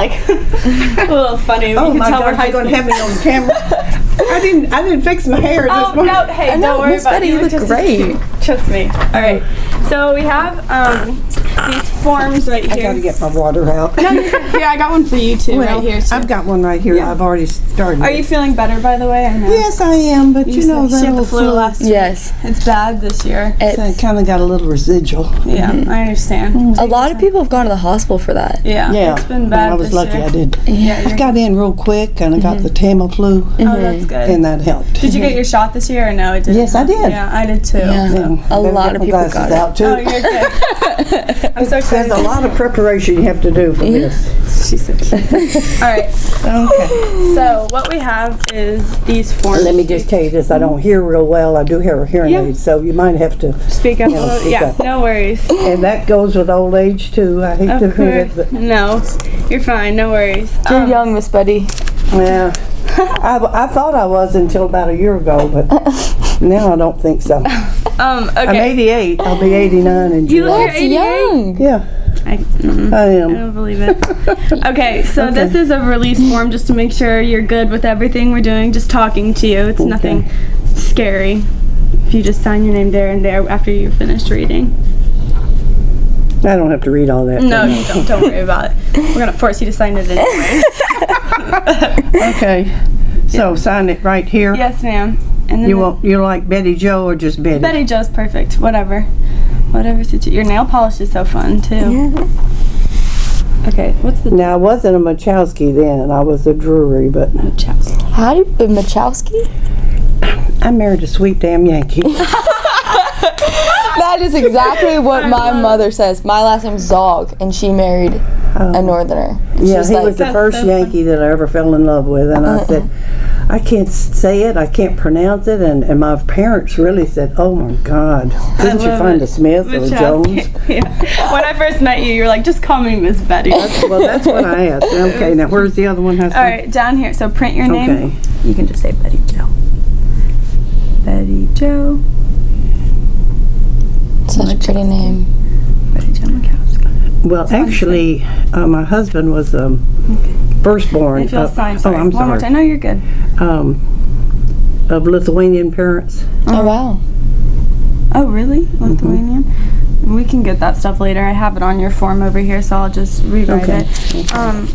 like a little funny. Oh my God, you're going to have me on camera. I didn't fix my hair this morning. No, hey, don't worry about it. You look great. Trust me. All right. So we have these forms right here. I got to get my water out. No, here, I got one for you too, right here. Too. I've got one right here. Yeah. I've already started. Are you feeling better, by the way? I know. Yes, I am, but you know she that had the old flu last week. Yes. It's bad this year. I kind of got a little residual. Yeah, I understand. A lot of people have gone to the hospital for that. Yeah, it's been bad. I was this lucky year. I did. Yeah, I got in real quick, and I got the Tamiflu, Oh, that's good. and that helped. Did you get your shot this year or no? It didn't. Yes, I did. Yeah, I did too. Yeah. A lot of people got it. Out too. Oh, you're good. I'm so excited. There's a lot of preparation you have to do for this. She said. All right. Okay. So what we have is these forms. Let me just tell you this. I don't hear real well. I do have a hearing aid, so you might have to speak up. speak Yeah, up. no worries. And that goes with old age too. I hate to Of admit it, course. but No, you're fine. No worries. You're young, Miss Betty. yeah. I thought I was until about a year ago, but now I don't think so. Okay. I'm 88. I'll be 89 in You look July. you're 88? Young. Yeah, I I am. don't believe it. Okay, so this is a release form just to make sure you're good with everything we're doing. Just talking to you. It's nothing scary. If you just sign your name there and there after you're finished reading. I don't have to read all that. No, you don't. Don't worry about it. We're gonna force you to sign it anyway. Okay. So sign it right here. Yes, ma'am. And then You like Betty Joe or just Betty? Betty Joe's perfect. Whatever suits you. Your nail polish is so fun too. Okay, what's the Now I wasn't a Macykuski then. I was a Drury, but How do you, Macykuski? I married a sweet damn Yankee. That is exactly what my mother says. My last name's Zog, and she married a Northerner. Yeah, She's he like, was the first so Yankee that I ever fell in love with, and I said, I can't say it, I can't pronounce it, and my parents really said, oh my God, couldn't you love find it. a Smith or a Jones? Yeah. When I first met you, you were like, just call me Miss Betty. Well, that's what I asked. Okay, now where's the other one? All right, down here. So print your name. Okay. You can just say Betty Joe. Betty Joe. such a pretty name. Betty Joe Macykuski. Well, actually, my husband was firstborn. If you'll sign, sorry. Oh, I'm One more sorry. time. No, you're good. Of Lithuanian parents. Oh, wow. Oh, really? Lithuanian? We can get that stuff later. I have it on your form over here, so I'll just rewrite it.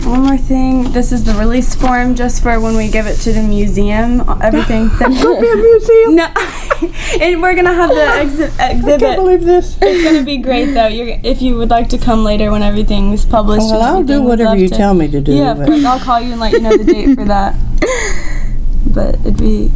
One more thing. This is the release form just for when we give it to the museum. Everything. Could be a museum. No. And we're going to have the exhibit. I can't believe this. It's going to be great, though. If you would like to come later when everything's published. Well, and I'll do everything, we'd whatever love you to. tell me to do. Yeah, of but- course. I'll call you and let you know the date for that. But it'd be...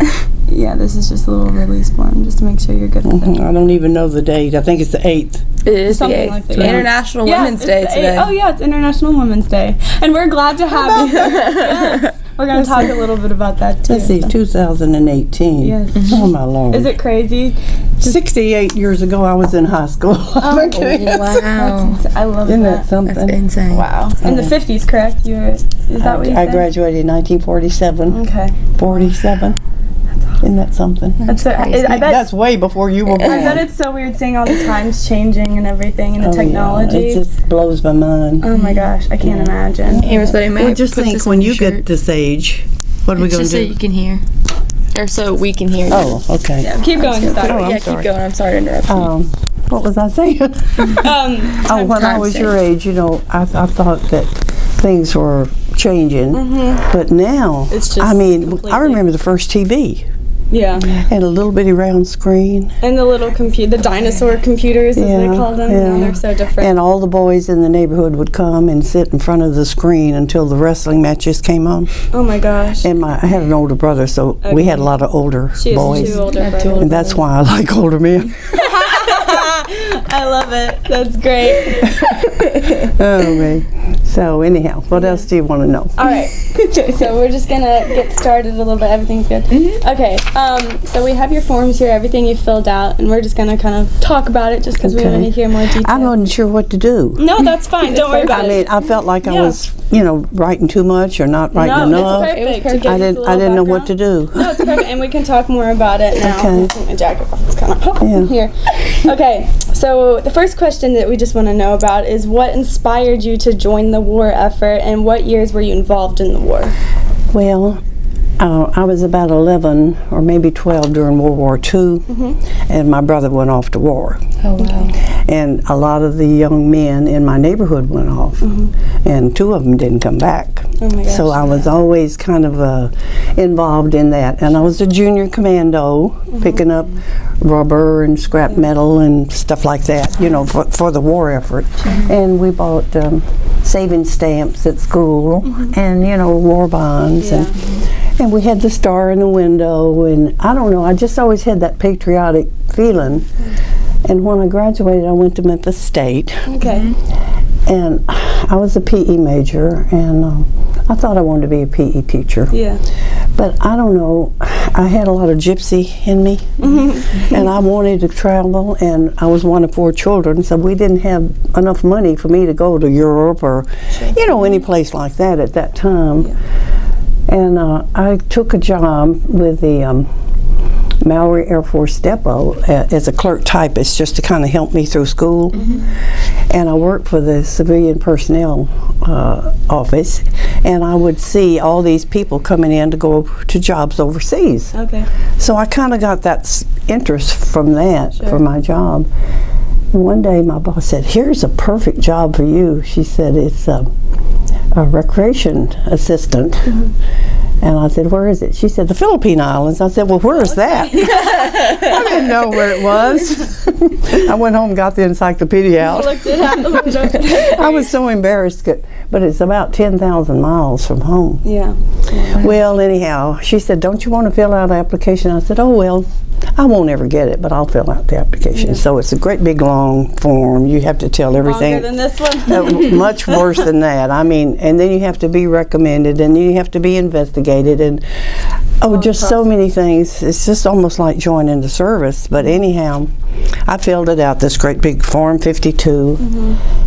Yeah, this is just a little release form, just to make sure you're good with it. I don't even know the date. I think it's the 8th. It is Something the 8th. like that. International Yes, Women's it's Day the today. 8th. Oh yeah, it's International Women's Day, and we're glad to have you. Yes. We're going to talk a little bit about that too. Let's see, 2018. Yes. Oh my Lord. Is it crazy? 68 years ago, I was in high school. Wow. I love Isn't that. that something? That's insane. Wow. In the 50s, correct? Is that what you I said? graduated in 1947. Okay. 47. Isn't that something? That's I bet. That's way before you were born. I bet it's so weird seeing all the times changing and everything and the Oh, yeah. technology. It just blows my mind. Oh my gosh, I can't imagine. Hey, Miss Betty, may Well, I just put think this when on you your shirt? get this age, what are we It's going to just so do? you can hear. Or so we can hear you. Oh, okay. Yeah, keep going, Oh, Scott. I'm yeah, sorry. keep going. I'm sorry to interrupt you. What was I saying? Oh, when I was your age, you know, I thought that things were changing, but now, It's just I mean, completely- I remember the first TV Yeah. and a little bitty round screen, And the little the dinosaur computers, as they call them. Now they're so different. and all the boys in the neighborhood would come and sit in front of the screen until the wrestling matches came on. Oh my gosh. And I had an older brother, so we had a lot of older She has boys, two older brothers. and that's why I like older men. I love it. That's great. Oh man. So anyhow, what else do you want to know? All right. So we're just gonna get started a little bit. Everything's good. Okay. So we have your forms here, everything you filled out, and we're just gonna kind of talk about it, just because we want to hear more detail. I wasn't sure what to do. No, that's fine. Don't worry about I mean, I felt like I Yeah. was, writing too much or not writing No, enough. it's perfect. To give I us a didn't. little I didn't know what to background. do. No, it's perfect, and we can talk more about it now. Okay. Take my jacket off. It's kind of hot Yeah. here. Okay, So the first question that we just want to know about is what inspired you to join the war effort, and what years were you involved in the war? Well, I was about 11 or maybe 12 during World War II, and my brother went off to war. Oh, wow. And a lot of the young men in my neighborhood went off, and 2 of them didn't come back. Oh my gosh. So I was always kind of involved in that. And I was a junior commando, picking up rubber and scrap metal and stuff like that, you know, for the war effort. And we bought saving stamps at school and, you know, war bonds. And we had the star in the window. And I don't know, I just always had that patriotic feeling. And when I graduated, I went to Memphis State. Okay. And I was a PE major, and I thought I wanted to be a PE teacher. Yeah. But I don't know, I had a lot of gypsy in me, and I wanted to travel, and I was one of 4 children, so we didn't have enough money for me to go to Europe or, you know, any place like that at that time. Yeah. And I took a job with the Mallory Air Force Depot as a clerk typist, just to kind of help me through school. And I worked for the civilian personnel office, and I would see all these people coming in to go to jobs overseas. Okay. So I kind of got that interest from that for my job. And one day my boss said, "Here's a perfect job for you." She said, "It's a recreation assistant." And I said, "Where is it?" She said, "The Philippine Islands." I said, "Well, where is that?" I didn't know where it was. I went home and got the encyclopedia out. I was so embarrassed, but it's about 10,000 miles from home. Yeah. Well, anyhow, she said, "Don't you want to fill out an application?" I said, "Oh, well, I won't ever get it, but I'll fill out the application." So it's a great big long form. You have to tell everything. Longer than this one? Much worse than that. I mean, and then you have to be recommended, and then you have to be investigated, and just so many things. It's just almost like joining the service. But anyhow, I filled it out, this great big Form 52,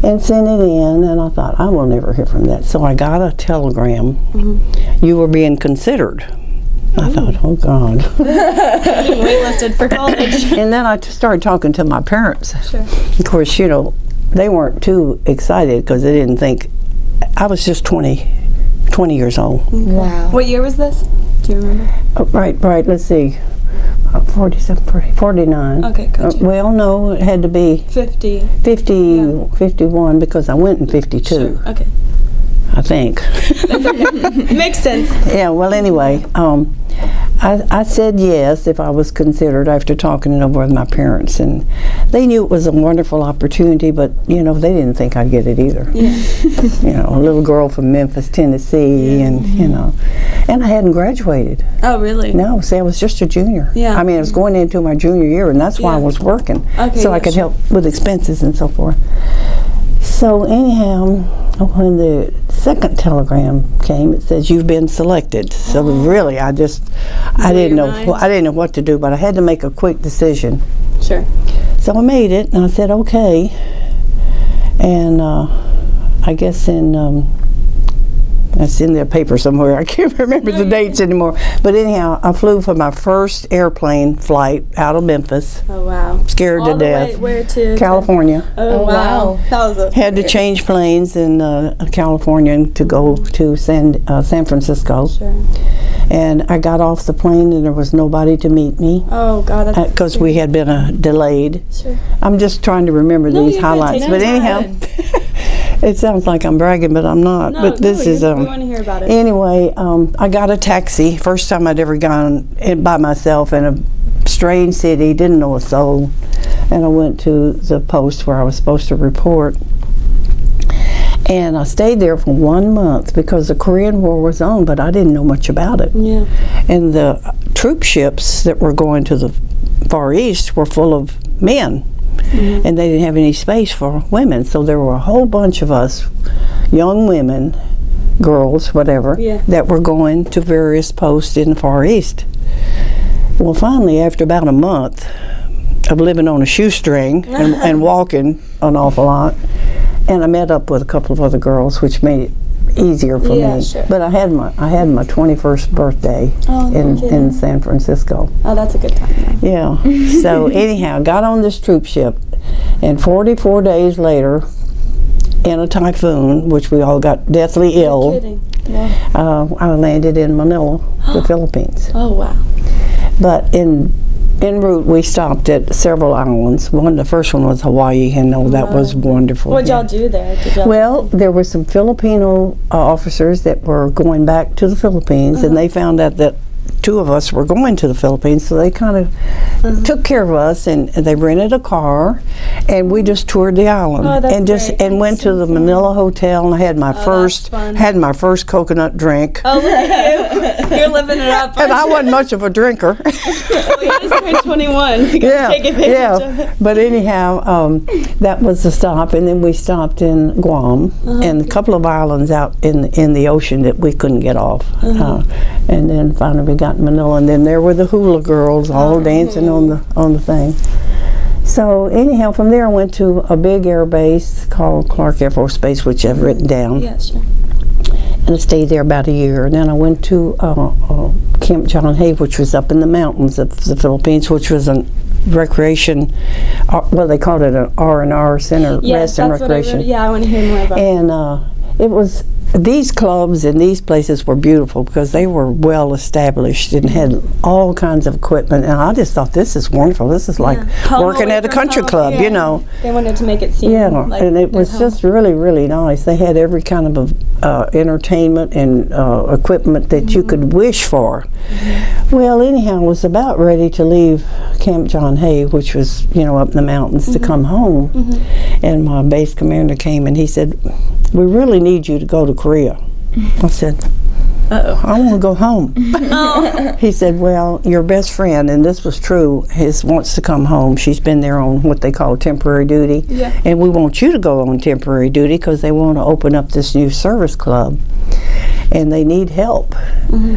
and sent it in, and I thought, I will never hear from that. So I got a telegram. You were being considered. I thought, oh God. Waitlisted for college. And then I started talking to my parents. Sure. Of course, you know, they weren't too excited because they didn't think, I was just 20 years old. Wow. What year was this? Do you remember? Right, let's see. 47, 49. Okay, gotcha. Well, no, it had to be 50. 51 because I went in 52. Sure. Okay. I think. Makes sense. Yeah, well, anyway, I said yes if I was considered after talking it over with my parents, and they knew it was a wonderful opportunity, but, you know, they didn't think I'd get it either. Yeah. You know, a little girl from Memphis, Tennessee, and, you know, and I hadn't graduated. Oh, really? No, see, I was just a junior. Yeah. I mean, I was going into my junior year, and that's why I was working, so I could help with expenses and so forth. So anyhow, when the second telegram came, it says you've been selected. So really, I didn't know what to do, but I had to make a quick decision. Sure. So I made it, and I said okay. And I guess it's in their paper somewhere. I can't remember the dates anymore. But anyhow, I flew for my first airplane flight out of Memphis. Oh, wow. Scared to death. Where to? California. Oh, wow. That was Had to change planes in California to go to San Francisco. Sure. And I got off the plane and there was nobody to meet me. Oh, God. Because we had been delayed. Sure. I'm just trying to remember these highlights. But anyhow, it sounds like I'm bragging, but I'm not. No, but this is. We want to hear about it. Anyway, I got a taxi. First time I'd ever gone by myself in a strange city, didn't know a soul. And I went to the post where I was supposed to report. And I stayed there for 1 month because the Korean War was on, but I didn't know much about it. Yeah. And the troop ships that were going to the Far East were full of men. And they didn't have any space for women. So there were a whole bunch of us, young women, girls, whatever, that were going to various posts in the Far East. Well, finally, after about a month of living on a shoestring and walking an awful lot, and I met up with a couple of other girls, which made it easier for me. Sure. But I had my 21st birthday in San Francisco. Oh, that's a good time. Yeah. So anyhow, got on this troop ship, and 44 days later, in a typhoon, which we all got deathly ill, I landed in Manila, the Philippines. Oh wow. But en route, we stopped at several islands. The first one was Hawaii, and that was wonderful. What did y'all do there? Well, there were some Filipino officers that were going back to the Philippines, and they found out that 2 of us were going to the Philippines, so they kind of took care of us, and they rented a car, and we just toured the island, and went to the Manila Hotel, and I had my first coconut drink. Oh, look at you! You're living it up. And I wasn't much of a drinker. Well, you just turned 21. You gotta take advantage of it. But anyhow, that was the stop, and then we stopped in Guam and a couple of islands out in the ocean that we couldn't get off, and then finally we got Manila, and then there were the hula girls all dancing on the thing. So anyhow, from there I went to a big air base called Clark Air Force Base, which I've written down. Yeah, sure. And I stayed there about a year. And then I went to Camp John Hay, which was up in the mountains of the Philippines, which was a recreation, well, they called it an R&R center, rest and recreation. I want to hear more about it. And it was, these clubs and these places were beautiful because they were well established and had all kinds of equipment, and I just thought, this is wonderful. This is like working at a country club, you know. They wanted to make it seem like and it was just really, really nice. They had every kind of entertainment and equipment that you could wish for. Well, anyhow, I was about ready to leave Camp John Hay, which was, you know, up in the mountains, to come home, and my base commander came and he said, we really need you to go to Korea. I said, I want to go home. He said, well, your best friend, and this was true, wants to come home. She's been there on what they call temporary duty. And we want you to go on temporary duty because they want to open up this new service club. And they need help.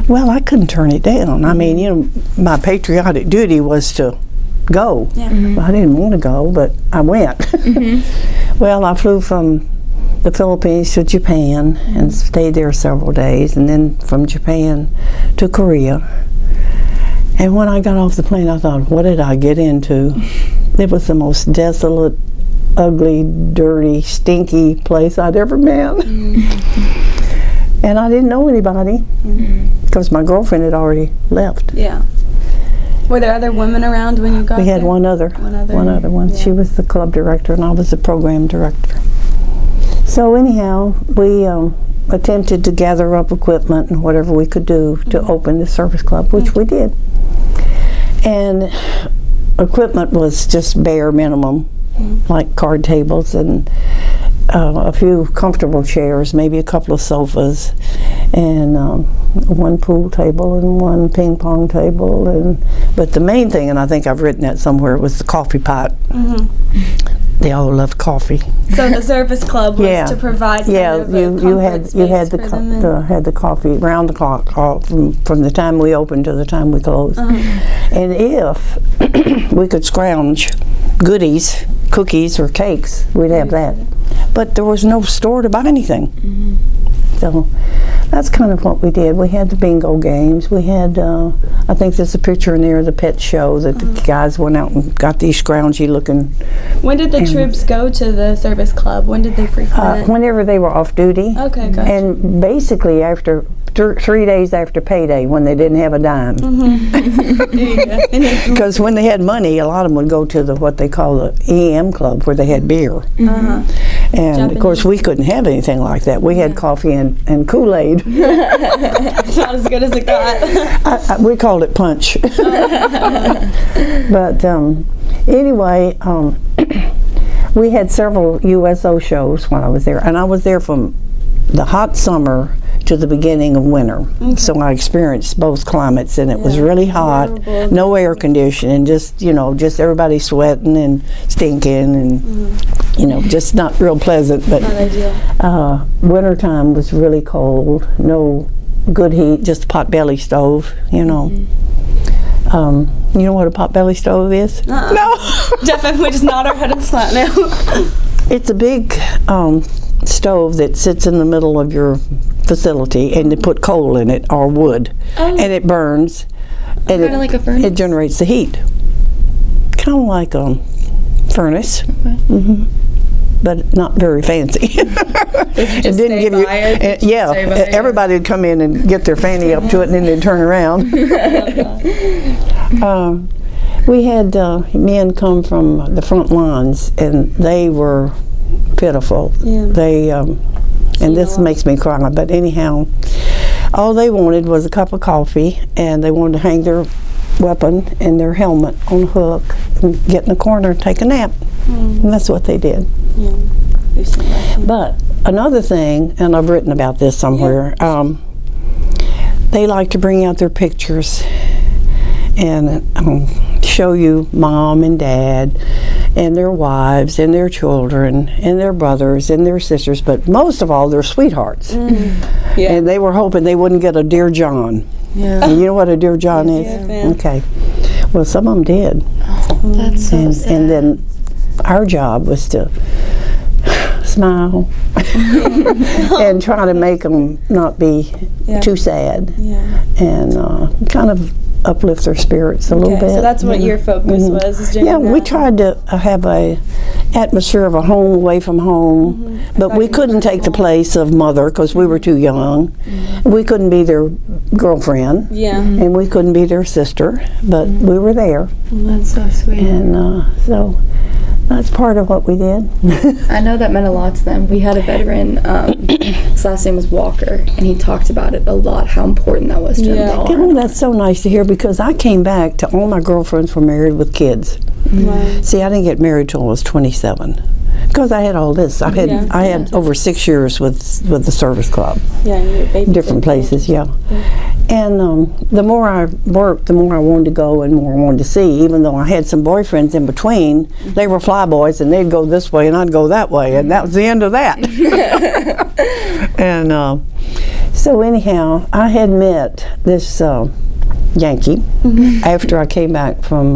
Well, I couldn't turn it down. I mean, you know, my patriotic duty was to go. I didn't want to go, but I went. Well, I flew from the Philippines to Japan and stayed there several days, and then from Japan to Korea. And when I got off the plane, I thought, what did I get into? It was the most desolate, ugly, dirty, stinky place I'd ever been. And I didn't know anybody because my girlfriend had already left. Were there other women around when you got there? We had one other. She was the club director and I was the program director. So anyhow, we attempted to gather up equipment and whatever we could do to open the service club, which we did. And equipment was just bare minimum, like card tables and a few comfortable chairs, maybe a couple of sofas, and one pool table and one ping pong table. But the main thing, and I think I've written that somewhere, was the coffee pot. They all loved coffee. So the service club was to provide you had the coffee round the clock from the time we opened to the time we closed. And if we could scrounge goodies, cookies or cakes, we'd have that. But there was no store to buy anything. So that's kind of what we did. We had the bingo games. We had, I think there's a picture in there of the pet show that the guys went out and got these scroungy looking. When did the troops go to the service club? When did they frequent it? Whenever they were off duty. Okay, gotcha. And basically after 3 days after payday, when they didn't have a dime. Because when they had money, a lot of them would go to what they call the EM club, where they had beer. And Japanese. Of course, we couldn't have anything like that. We had coffee and Kool-Aid. It's not as good as it got. We called it punch. But anyway, we had several USO shows when I was there, and I was there from the hot summer to the beginning of winter. So I experienced both climates, and it was really hot, no air conditioning, just everybody sweating and stinking and just not real pleasant. But not ideal. Wintertime was really cold, no good heat, just a potbelly stove, you know what a potbelly stove is? No. Definitely, we just nod our head and slap now. It's a big stove that sits in the middle of your facility, and they put coal in it or wood, and it burns, and Kinda like a furnace? it generates the heat. Kind of like a furnace, but not very fancy. It didn't give you. Everybody would come in and get their fanny up to it, and then they'd turn around. We had men come from the front lines, and they were pitiful. They and this makes me cry, but anyhow, all they wanted was a cup of coffee, and they wanted to hang their weapon and their helmet on a hook and get in a corner and take a nap. And that's what they did. But another thing, and I've written about this somewhere, they like to bring out their pictures and show you mom and dad and their wives and their children and their brothers and their sisters, but most of all their sweethearts. And they were hoping they wouldn't get a Dear John. And you know what a Dear John is? Okay. Well, some of them did. That's so sad. And then our job was to smile and try to make them not be too sad, and kind of uplift their spirits a little bit. So that's what your focus was, is doing that. We tried to have a atmosphere of a home away from home, but we couldn't take the place of mother because we were too young. We couldn't be their girlfriend, and we couldn't be their sister, but we were there. That's so sweet. And so that's part of what we did. I know that meant a lot to them. We had a veteran, his last name was Walker, and he talked about it a lot, how important that was to him. Oh, that's so nice to hear, because I came back to all my girlfriends were married with kids. See, I didn't get married till I was 27, because I had all this. I had over 6 years with the service club. Different places, And the more I worked, the more I wanted to go and more I wanted to see. Even though I had some boyfriends in between, they were fly boys, and they'd go this way and I'd go that way, and that was the end of that. And so anyhow, I had met this Yankee after I came back from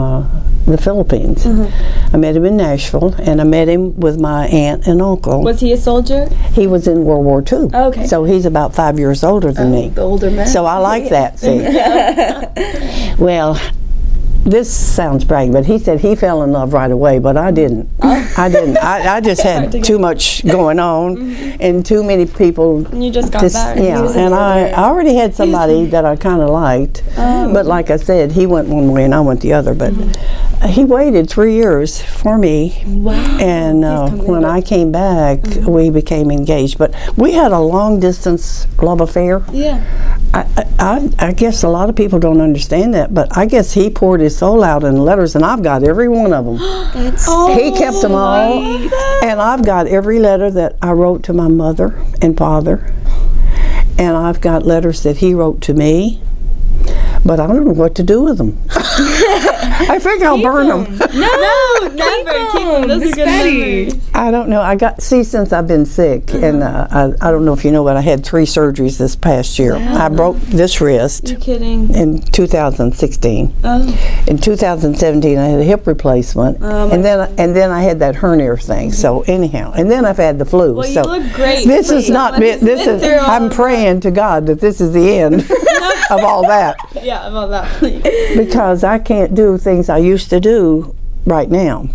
the Philippines. I met him in Nashville, and I met him with my aunt and uncle. Was he a soldier? He was in World War II. Okay. So he's about 5 years older than me. The older man. So I like that, see. Well, this sounds bragging, but he said he fell in love right away, but I didn't. I didn't. I just had too much going on and too many people. And you just got back. And I already had somebody that I kind of liked, but like I said, he went one way and I went the other. But he waited 3 years for me. Wow. And when I came back, we became engaged. But we had a long distance love affair. I guess a lot of people don't understand that, but I guess he poured his soul out in letters, and I've got every one of them. He kept them all, and I've got every letter that I wrote to my mother and father, and I've got letters that he wrote to me, but I don't know what to do with them. I think I'll burn them. No, never. Keep them. Those are good memories. I don't know. Since I've been sick, and I don't know if you know, but I had 3 surgeries this past year. I broke this wrist. You're kidding. In 2016. In 2017, I had a hip replacement, and then I had that hernia thing. So anyhow, and then I've had the flu. Well, so you look great. This is not. This is. I'm praying to God that this is the end of all that. Yeah, about that, please. Because I can't do things I used to do right now.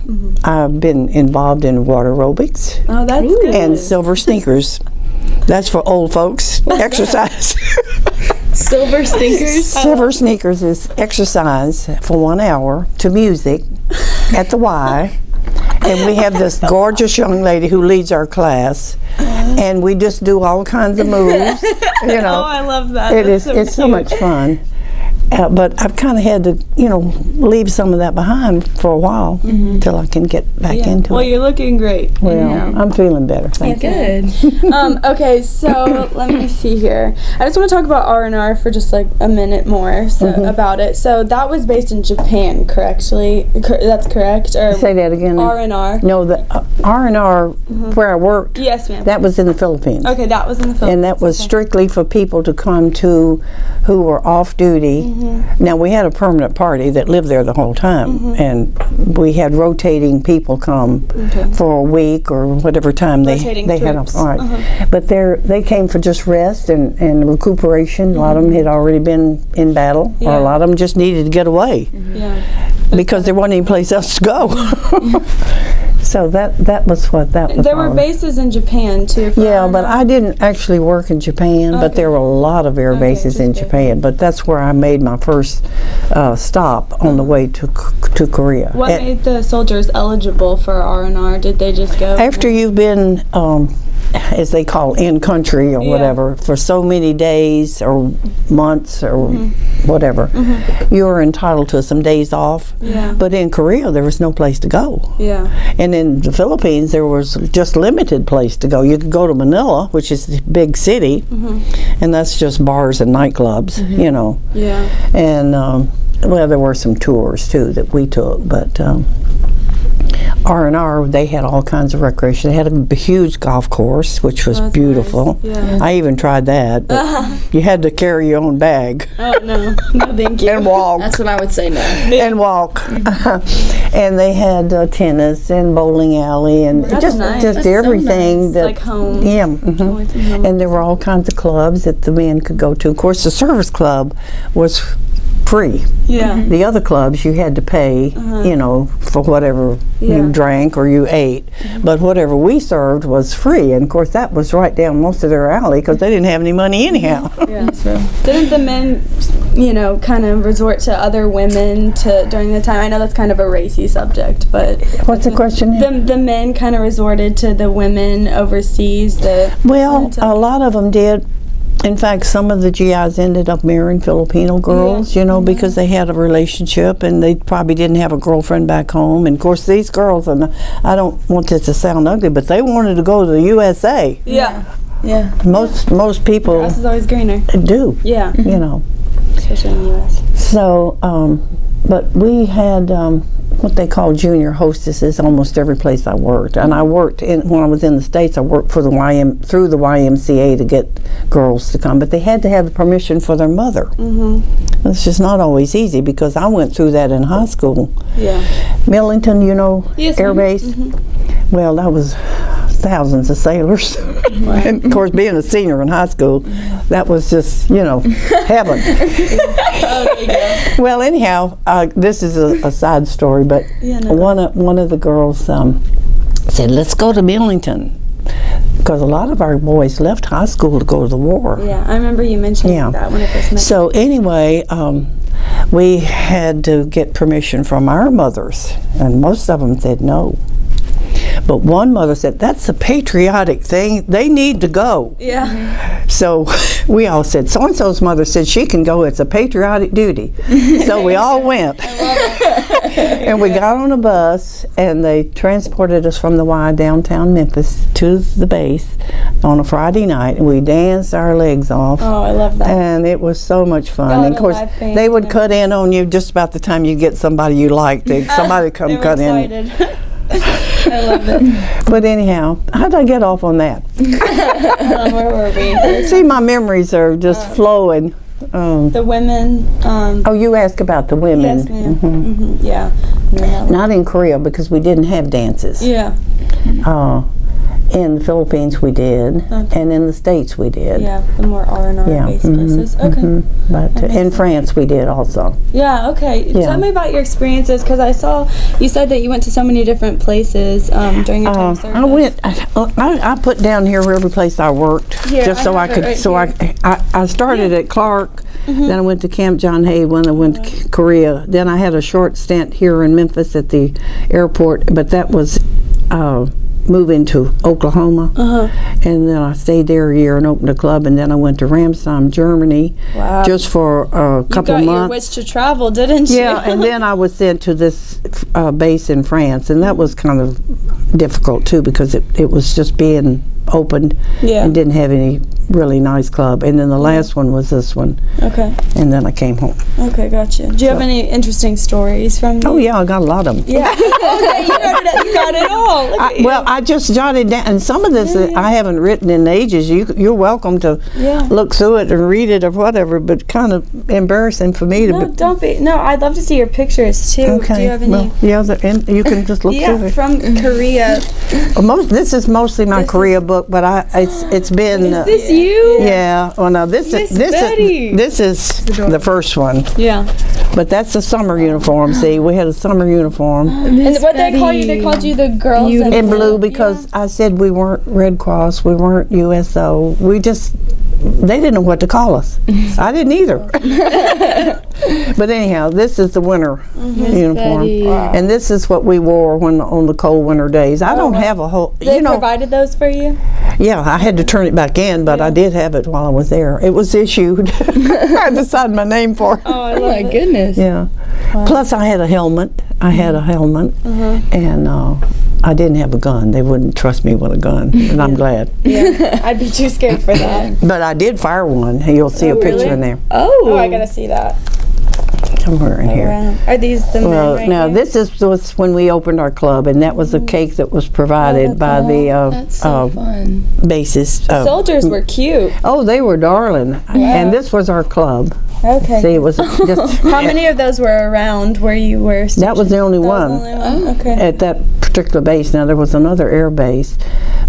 I've been involved in water aerobics. Oh, that's good. And silver sneakers. That's for old folks. Exercise. Silver sneakers? Silver sneakers is exercise for 1 hour to music at the Y. And we have this gorgeous young lady who leads our class, and we just do all kinds of moves. You know, Oh, I love that. It's so much fun. But I've kind of had to, leave some of that behind for a while until I can get back into Well, it. you're looking great. Well, I'm feeling better. Thank you. Good. Okay, so let me see here. I just want to talk about R&R for just like a minute more about it. So that was based in Japan, correctly? That's correct? Or Say that again. R&R? No, the R&R where I worked. Yes, ma'am. That was in the Philippines. Okay, that was in the Philippines. And that was strictly for people to come to who were off duty Now, we had a permanent party that lived there the whole time, and we had rotating people come for a week or whatever time they had off. All right. But they came for just rest and recuperation. A lot of them had already been in battle, or a lot of them just needed to get away because there wasn't any place else to go. So that was what that was. There were bases in Japan too. Yeah, but I didn't actually work in Japan, but there were a lot of air bases in Japan. But that's where I made my first stop on the way to Korea. What made the soldiers eligible for R&R? Did they just go? After you've been, as they call in country or whatever, for so many days or months or whatever, you are entitled to some days off. Yeah. But in Korea, there was no place to go. Yeah. And in the Philippines, there was just limited place to go. You could go to Manila, which is the big city, and that's just bars and nightclubs, you know. Yeah. And, well, there were some tours, too, that we took, but R&R, they had all kinds of recreation. They had a huge golf course, which was beautiful. Nice. Yeah. I even tried that, but you had to carry your own bag. Oh, no. No, thank you. And walk. That's when I would say no. And walk. And they had tennis and bowling alley and just everything. So nice. That, like home. Yeah. And there were all kinds of clubs that the men could go to. Of course, the service club was free. Yeah. The other clubs you had to pay, you know, for whatever you drank or you ate. But whatever we served was free. And of course that was right down most of their alley because they didn't have any money anyhow. Yeah. Didn't the men, you know, kind of resort to other women during the time? I know that's kind of a racy subject, but What's the question? The men kind of resorted to the women overseas. Well, a lot of them did. In fact, some of the GIs ended up marrying Filipino girls, you know, because they had a relationship and they probably didn't have a girlfriend back home. And of course, these girls, and I don't want this to sound ugly, but they wanted to go to the USA. Yeah. Yeah. Most people Grass is always greener. do. Yeah. You know. Especially in the U.S. So, but we had what they call junior hostesses almost every place I worked. And I worked when I was in the States, I worked for through the YMCA to get girls to come, but they had to have the permission for their mother. It's just not always easy because I went through that in high school. Yeah. Millington, you know, yes, Air Base. Well, that was thousands of sailors. And of course, being a senior in high school, that was just, you know, heaven. Well, anyhow, this is a side story, but one of the girls said, "Let's go to Millington," because a lot of our boys left high school to go to the war. Yeah, I remember you mentioning that when I first met. So anyway, we had to get permission from our mothers, and most of them said no. But one mother said, "That's a patriotic thing. They need to go." Yeah. So we all said, so-and-so's mother said she can go. It's a patriotic duty. So we all went. I love it. And we got on a bus, and they transported us from the Y downtown Memphis to the base on a Friday night, and we danced our legs off. Oh, I love that. And it was so much fun. And of course, they would cut in on you just about the time you get somebody you like. Somebody would come cut in. I love it. But anyhow, how did I get off on that? Where were we? See, my memories are just flowing. The women. Oh, you asked about the women. Yes, ma'am. Yeah. Not in Korea because we didn't have dances. Yeah. In the Philippines we did, and in the States we did. Yeah, the more R&R based places. Okay. But in France we did also. Yeah, okay. Tell me about your experiences, because I saw you said that you went to so many different places during your time of service. I put down here every place I worked, just so I could. I started at Clark, then I went to Camp John Hay when I went to Korea. Then I had a short stint here in Memphis at the airport, but that was moving to Oklahoma, and then I stayed there a year and opened a club, and then I went to Ramstein, Germany, just for a couple of months. You got your wish to travel, didn't you? Yeah, and then I was sent to this base in France, and that was kind of difficult too because it was just being opened Yeah. and didn't have any really nice club. And then the last one was this one. Okay. And then I came home. Okay, gotcha. Do you have any interesting stories from these? Oh yeah, I got a lot of them. Yeah. Okay, you got it all. Look at you. Well, I just jotted down, and some of this I haven't written in ages. You're welcome to look through it and read it or whatever, but kind of embarrassing for me to. No, don't be. No, I'd love to see your pictures too. Okay. Do you have any? Well, yeah, and you can just look through it. From Korea. This is mostly my Korea book, but it's been. Is this you? Yeah. Well, no, this is the first one. Yeah. But that's the summer uniform. See, we had a summer uniform And what they call you? They called you the girls in blue because I said we weren't Red Cross, we weren't USO. They didn't know what to call us. I didn't either. But anyhow, this is the winter uniform, and this is what we wore on the cold winter days. I don't have a whole. They provided those for you? Yeah, I had to turn it back in, but I did have it while I was there. It was issued. I had to sign my name for it. Oh, my goodness. Yeah. Wow. Plus, I had a helmet. And I didn't have a gun. They wouldn't trust me with a gun, and I'm glad. Yeah, I'd be too scared for that. But I did fire one. You'll see a picture in there. Oh, I gotta see that. Somewhere in here. Wow. Are these the men right now here? this was when we opened our club, and that was a cake that was provided by That's so the fun. bases. Soldiers were cute. Oh, they were darling. And this was our club. Okay. See, it was just. How many of those were around where you were stationed? That was the only one. Okay. At that particular base. Now there was another air base,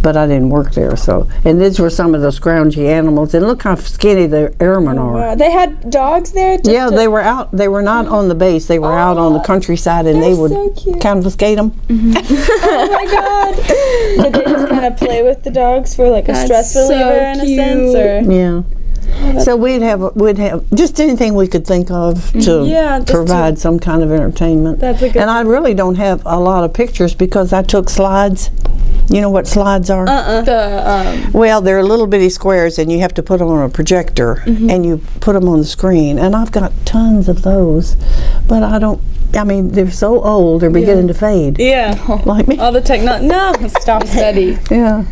but I didn't work there. So, and these were some of the scroungy animals. And look how skinny the airmen are. Wow. They had dogs there. They were out. They were not on the base. They were out on the countryside, and they would confiscate them. Oh my God! Did they just kind of play with the dogs for like a stress reliever in a sense, or? Yeah. So we'd have just anything we could think of to provide some kind of entertainment. That's a good. And I really don't have a lot of pictures because I took slides. You know what slides are? Well, they're little bitty squares, and you have to put them on a projector, and you put them on the screen. And I've got tons of those, but I don't. I mean, they're so old; they're beginning to fade. Yeah, like me. All the technology. No, stop steady. Yeah.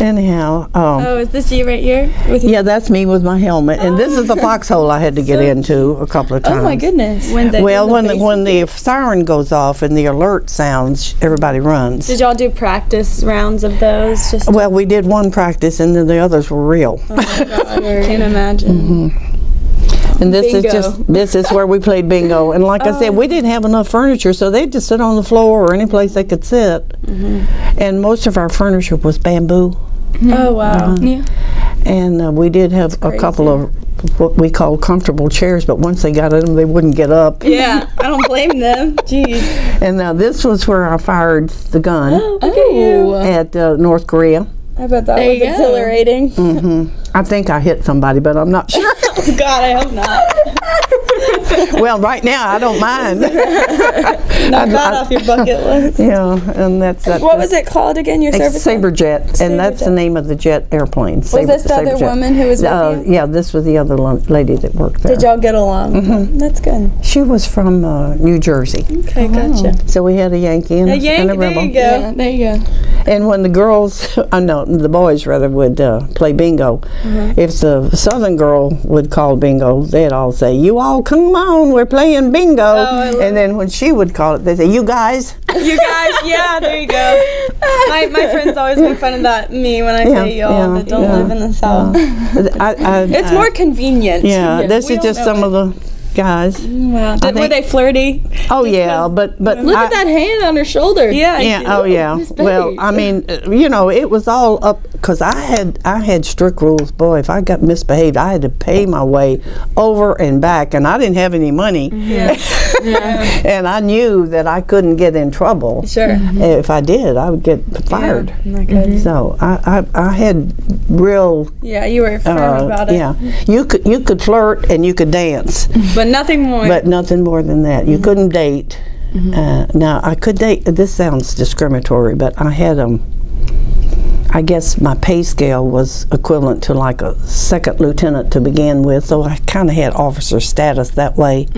Anyhow. Is this you right here? Yeah, that's me with my helmet, and this is the foxhole I had to get into a couple of times. Oh my goodness! When the siren goes off and the alert sounds, everybody runs. Did y'all do practice rounds of those? Well, we did one practice, and then the others were real. Oh my God! Can't imagine. And this is where we played bingo. And like I said, we didn't have enough furniture, so they'd just sit on the floor or any place they could sit. And most of our furniture was bamboo. Oh wow! Yeah. And we did have a couple of what we call comfortable chairs, but once they got in them, they wouldn't get up. Yeah, I don't blame them. Jeez. And now this was where I fired the gun at North Korea. I bet that was exhilarating. I think I hit somebody, but I'm not sure. God, I hope not. Well, right now I don't mind. Knock that off your bucket list. Yeah, and that's that. What was it called again? Your service? Saber Jet, and that's the name of the jet airplane. Was this the other woman who was with you? Yeah, this was the other lady that worked there. Did y'all get along? That's good. She was from New Jersey. Okay, gotcha. So we had a Yankee and a rebel. There you go. Yeah, there you go. And when the girls, the boys rather, would play bingo, if the southern girl would call bingo, they'd all say, "You all come on, we're playing bingo." And then when she would call it, they'd say, "You guys." You guys, yeah, there you go. My friends always make fun of me when I say y'all that don't live in the South. It's more convenient. Yeah, this is just some of the guys. Wow. Were they flirty? Oh yeah, but look at that hand on her shoulder. Yeah. Oh yeah. Well, I mean, it was all up because I had strict rules. Boy, if I got misbehaved, I had to pay my way over and back, and I didn't have any money. Yeah. And I knew that I couldn't get in trouble. Sure. If I did, I would get fired. So I had real. Yeah, you were firm about it. Yeah, you could flirt and you could dance. But nothing more. But nothing more than that. You couldn't date. Now, I could date. This sounds discriminatory, but I had I guess my pay scale was equivalent to like a second lieutenant to begin with, so I kind of had officer status that way.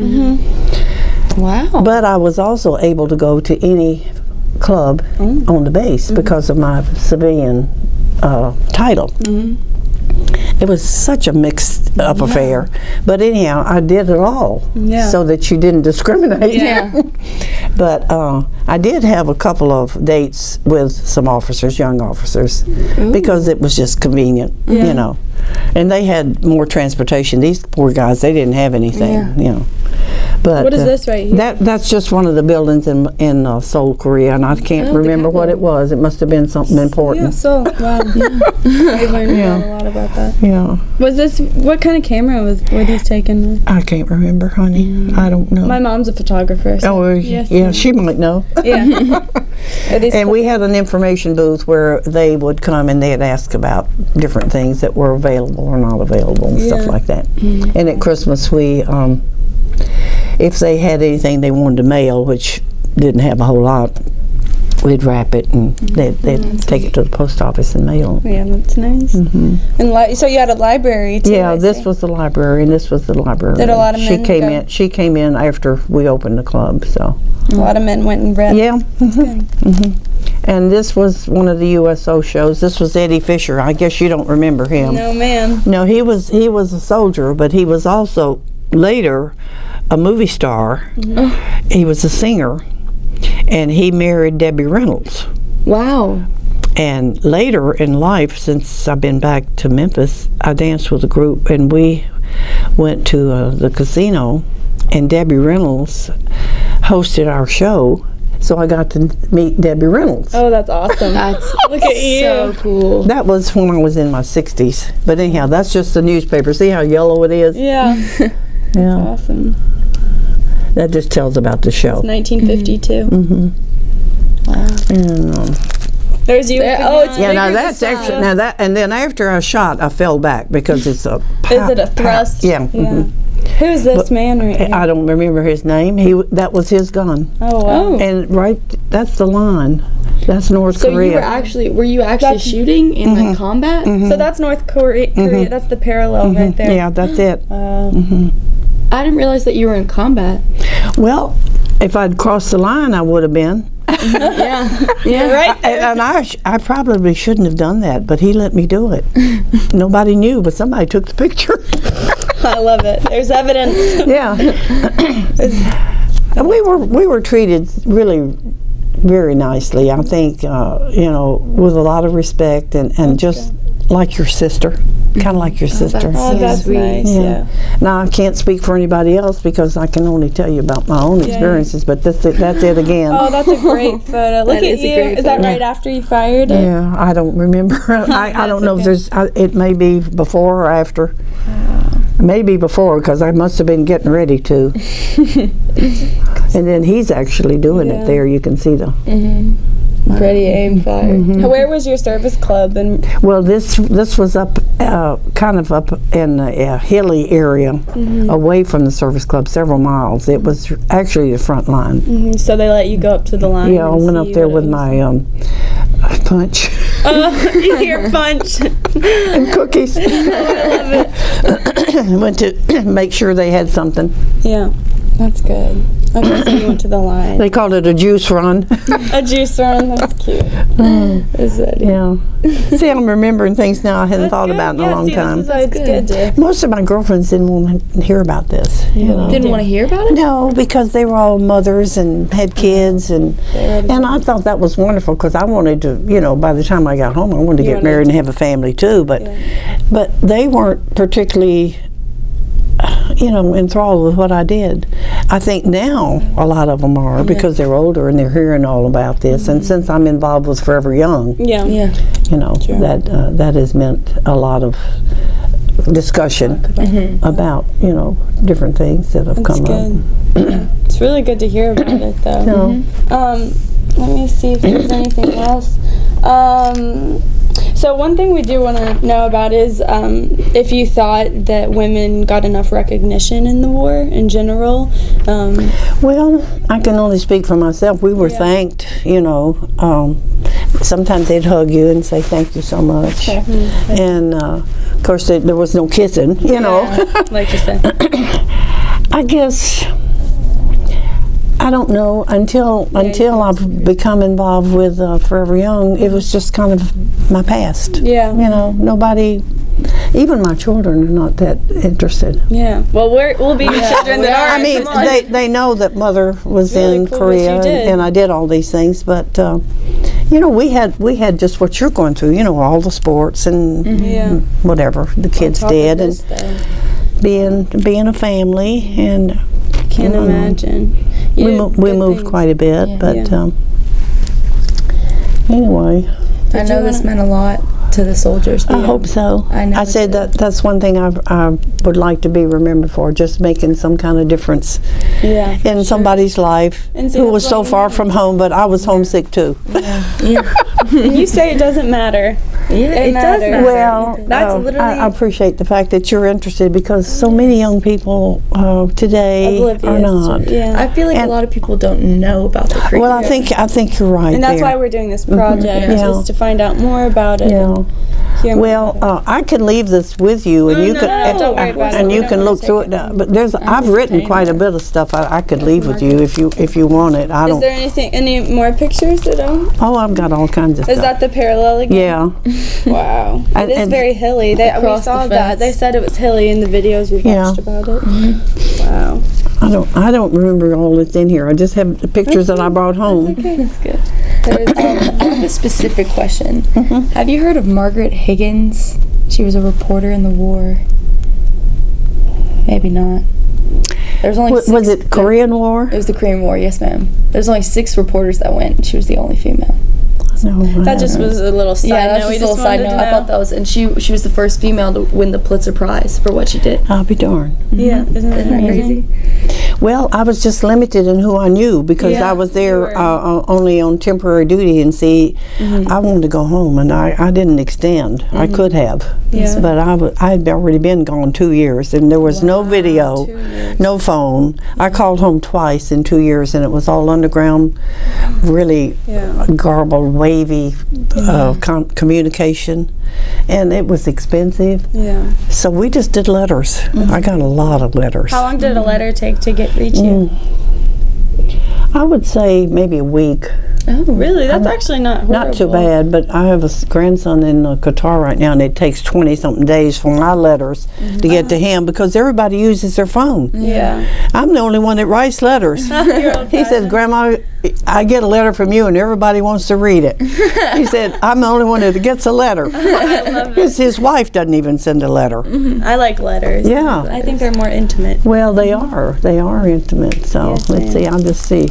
Wow. But I was also able to go to any club on the base because of my civilian title. It was such a mixed up affair. But anyhow, I did it all so that you didn't discriminate. Yeah. But I did have a couple of dates with some officers, young officers, because it was just convenient, you know. And they had more transportation. These poor guys, they didn't have anything, you know. But What is this right here? That's just one of the buildings in Seoul, Korea, and I can't remember what it was. It must have been something important. Yeah, so, wow. I learned a lot about that. Yeah. Was this, what kind of camera were these taken with? I can't remember, honey. I don't know. My mom's a photographer. So yeah, she might know. Yeah. And we had an information booth where they would come and they'd ask about different things that were available or not available and stuff like that. And at Christmas, we, if they had anything they wanted to mail, which didn't have a whole lot, we'd wrap it and they'd take it to the post office and mail it. Yeah, that's nice. And so you had a library too. Yeah, this was the library and this was the library. Did a lot of men go? She came in after we opened the club, so. A lot of men went and read. Yeah. And this was one of the USO shows. This was Eddie Fisher. I guess you don't remember him. No, ma'am. No, he was a soldier, but he was also later a movie star. He was a singer, and he married Debbie Reynolds. Wow. And later in life, since I've been back to Memphis, I danced with a group, and we went to the casino, and Debbie Reynolds hosted our show. So I got to meet Debbie Reynolds. Oh, that's awesome. Look at you. So cool. That was when I was in my 60s. But anyhow, that's just the newspaper. See how yellow it is? Yeah. Yeah. Awesome. That just tells about the show. 1952. Wow. And, There's you. yeah, now that's actually, and then after I shot, I fell back because it's a Is it a thrust? Yeah. Who's this man right here? I don't remember his name. That was his gun. Oh, wow. And that's the line. That's North Korea. Were you actually shooting in like combat? So that's North Korea. That's the parallel right there. Yeah, that's it. I didn't realize that you were in combat. Well, if I'd crossed the line, I would have been. Yeah. Right. And I probably shouldn't have done that, but he let me do it. Nobody knew, but somebody took the picture. I love it. There's evidence. Yeah. And we were treated really very nicely. I think, with a lot of respect and just like your sister, kind of like your sister. That's nice. Yeah. Now I can't speak for anybody else because I can only tell you about my own experiences. But that's it again. Oh, that's a great photo. Look at you. Is that right after you fired it? Yeah, I don't remember. I don't know if there's. It may be before or after. Maybe before, because I must have been getting ready to. And then he's actually doing it there. You can see the. Ready, aim, fire. Where was your service club? Well, this was up, kind of up in a hilly area, away from the service club, several miles. It was actually the front line. So they let you go up to the line. Yeah, I went up there with my punch. Your punch. And cookies. I love it. Went to make sure they had something. Yeah, that's good. Okay, so you went to the line. They called it a juice run. A juice run, that's cute. Is that Yeah. See, I'm remembering things now I hadn't thought about in a long time. It's good. Most of my girlfriends didn't want to hear about this. Didn't want to hear about it? No, because they were all mothers and had kids, and I thought that was wonderful because I wanted to, by the time I got home, I wanted to get married and have a family too. But they weren't particularly, enthralled with what I did. I think now a lot of them are because they're older and they're hearing all about this. And since I'm involved with Forever Young, that has meant a lot of discussion about different things that have come up. It's really good to hear about it, though. Let me see if there's anything else. So one thing we do want to know about is if you thought that women got enough recognition in the war in general. Well, I can only speak for myself. We were thanked, sometimes they'd hug you and say thank you so much. And of course there was no kissing, Like you said. I guess I don't know until I've become involved with Forever Young. It was just kind of my past. Yeah. You know, nobody, even my children are not that interested. Yeah. Well, we'll be children that are. I mean, they know that Mother was really in cool what Korea you did. and I did all these things, but you know, we had just what you're going through. You know, all the sports and Yeah. whatever the kids top of did, this, and being a family, and Can't imagine. You we did moved good things. quite a bit, Yeah. but Yeah. Anyway. I know this meant a lot to the soldiers. I hope so. I know I said it that's one thing I would like to be remembered for, just making some kind of difference Yeah. in somebody's life And see, who that's was so what I far mean. from home, but I was homesick too. And you say it doesn't matter. Yeah, it does matters. matter. Well, That's literally. I appreciate the fact that you're interested, because so many young people today Oblivious are not. Yeah. I feel like And- a lot of people don't know about the Korean. Well, I think you're right And that's there. why we're doing this project, Yeah. just to find out more about it. Yeah. and hear more Well, about it. I can leave this with you, and you no, can no, don't worry about it. and We you don't can wanna look take through it. it. But I've written quite a bit of stuff I could leave with you if you want it. I Is don't. there any more pictures that Oh, I've got all kinds of Is stuff. that the parallel again? Yeah. Wow. And- It is and- very hilly. We Across saw the that. fence. They said it was hilly in the videos we Yeah. watched about it. Wow. I don't remember all that's in here. I just have the pictures that I brought home. Okay, that's good. I have a specific question. Have you heard of Margaret Higgins? She was a reporter in the war. Maybe not. There's only Was six, it Korean War? It was the Korean War, yes, ma'am. There's only 6 reporters that went. She was the only female. No, I That just haven't. was a little side Yeah, that's note. We just a little side wanted note. to I thought that was, and she was the first female to win the Pulitzer Prize for what she did. I'll be darned. Yeah, isn't that Isn't that amazing? crazy? Well, I was just limited in who I knew, because Yeah, I was you there were. only on temporary duty, and see, I wanted to go home, and I didn't extend. I could have, Yeah. but I had already been gone 2 years, and there was no video, 2 years. no phone. I called home twice in 2 years, and it was all underground, really Yeah. garbled, wavy communication, and it was expensive. Yeah. So we just did letters. I got a lot of letters. How long did a letter take to reach you? I would say maybe a week. Oh, really? That's actually not horrible. Not too bad, but I have a grandson in Qatar right now, and it takes 20-something days for my letters to get to him, because everybody uses their phone. Yeah. I'm the only one that writes letters. He says, Grandma, I get a letter from you, and everybody wants to read it. He said, I'm the only one that gets a letter. His wife doesn't even send a letter. I like letters. Yeah. I think they're more intimate. Well, they are. They are intimate. So Yes, let's see. I'll just see.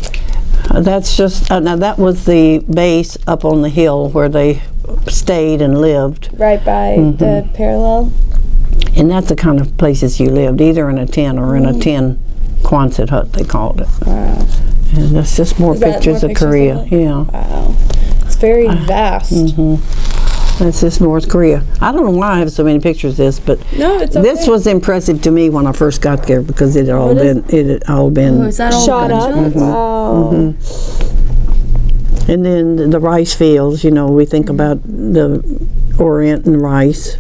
That's just now. That was the base up on the hill where they stayed and lived, Right by the parallel. and that's the kind of places you lived, either in a tent or in a tin Quonset hut, they called it. Wow. And that's just more Is that pictures more of pictures of Korea. it? Yeah, Wow. It's very vast. that's just North Korea. I don't know why I have so many pictures of this, but No, it's okay. this was impressive to me when I first got there, because it had all been Oh, is that all shot up. gunshots? Wow. And then the rice fields, you know, we think about the Orient and rice.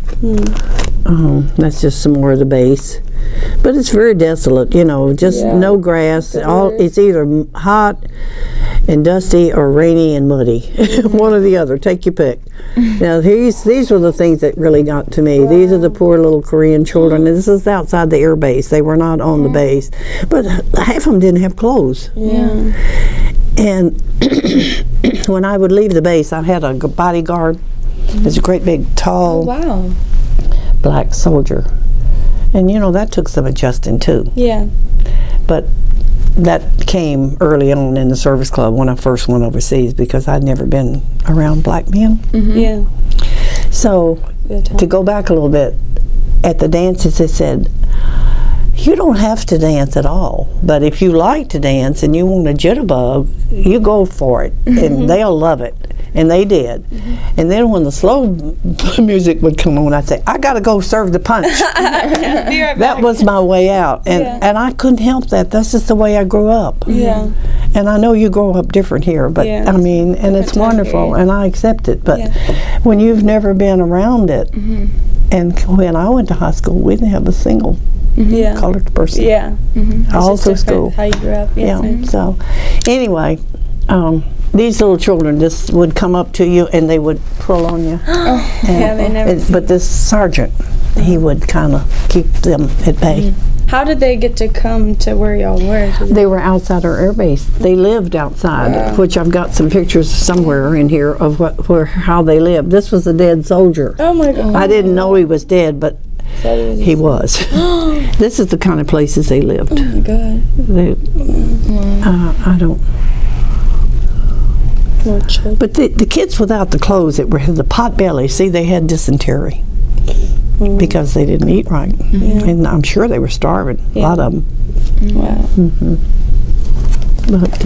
That's just some more of the base. But it's very desolate, you know, just Yeah. no grass. It's either hot and dusty or rainy and muddy. One or the other, take your pick. Now, these were the things that really got to me. These are the poor little Korean children. And this is outside the air base. They were not on the base. But half of them didn't have clothes. Yeah. And when I would leave the base, I had a bodyguard. There's a great big, tall, Wow. black soldier. And you know, that took some adjusting too. Yeah. But that came early on in the service club when I first went overseas, because I'd never been around black men. Yeah. So Good time. to go back a little bit, at the dances they said, you don't have to dance at all, but if you like to dance and you want a jitterbug, you go for it, and they'll love it. And they did. And then when the slow music would come on, I'd say, I gotta go serve the punch. Be right That back. was my way out, and Yeah. and I couldn't help that. That's just the way I grew up. Yeah. And I know you grow up different here, but Yeah. I mean, and it's time wonderful, period. and I accept it. But Yeah. when you've never been around it, and when I went to high school, we didn't have a single Yeah. colored person Yeah. It's all just through different school. How you grew up. Yeah. Yes, ma'am. So, anyway, these little children just would come up to you and they would pull on you. Yeah, they never. But this sergeant, he would kind of keep them at bay. How did they get to come to where y'all were? They were outside our air base. They lived outside, which I've got some pictures somewhere in here of how they lived. This was a dead soldier. Oh my God. I didn't know he was dead, but he was. This is the kind of places they lived. Oh my God. I don't. Poor children. But the kids without the clothes that were the pot belly, see, they had dysentery because they didn't eat right, and I'm sure they were starving. A lot of them. Wow. But